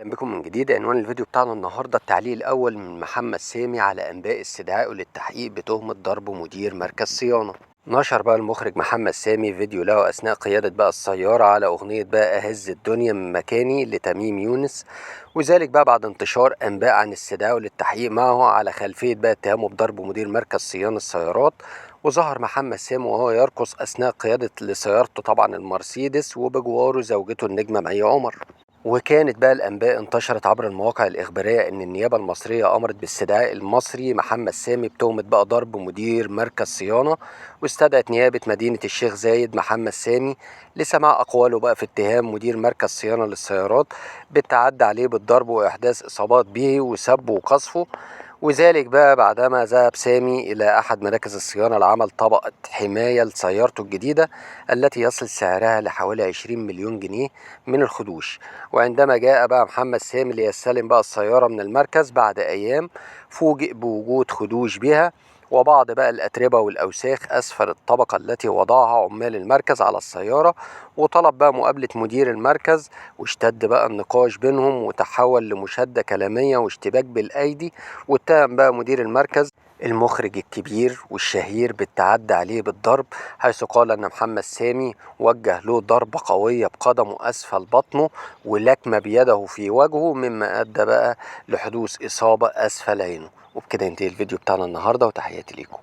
اهلا بكم من جديد. عنوان الفيديو بتاعنا النهارده التعليق الاول من محمد سامي على انباء استدعائه للتحقيق بتهمه ضرب مدير مركز صيانه. نشر بقى المخرج محمد سامي فيديو له اثناء قياده بقى السياره على اغنيه بقى اهز الدنيا من مكاني لتميم يونس، وذلك بقى بعد انتشار انباء عن استدعائه للتحقيق معه على خلفيه بقى اتهامه بضرب مدير مركز صيانه السيارات. وظهر محمد سامي وهو يرقص اثناء قياده لسيارته طبعا المرسيدس، وبجواره زوجته النجمه مي عمر. وكانت بقى الأنباء انتشرت عبر المواقع الإخبارية إن النيابة المصرية أمرت باستدعاء المصري محمد سامي بتهمة بقى ضرب مدير مركز صيانة، واستدعت نيابة مدينة الشيخ زايد محمد سامي لسماع أقواله بقى في اتهام مدير مركز صيانة للسيارات بالتعدي عليه بالضرب وإحداث إصابات به وسبه وقذفه. وذلك بقى بعدما ذهب سامي إلى أحد مراكز الصيانة لعمل طبقة حماية لسيارته الجديدة التي يصل سعرها لحوالي 20 مليون جنيه من الخدوش. وعندما جاء بقى محمد سامي ليستلم بقى السيارة من المركز بعد أيام، فوجئ بوجود خدوش بها وبعض بقى الأتربة والأوساخ أسفل الطبقة التي وضعها عمال المركز على السيارة. وطلب بقى مقابلة مدير المركز، واشتد بقى النقاش بينهم وتحول لمشادة كلامية واشتباك بالأيدي. واتهم بقى مدير المركز المخرج الكبير والشهير بالتعدي عليه بالضرب، حيث قال أن محمد سامي وجه له ضربة قوية بقدمه أسفل بطنه ولكمة بيده في وجهه، مما أدى بقى لحدوث إصابة أسفل عينه. وبكده ينتهي الفيديو بتاعنا النهاردة، وتحياتي ليكم.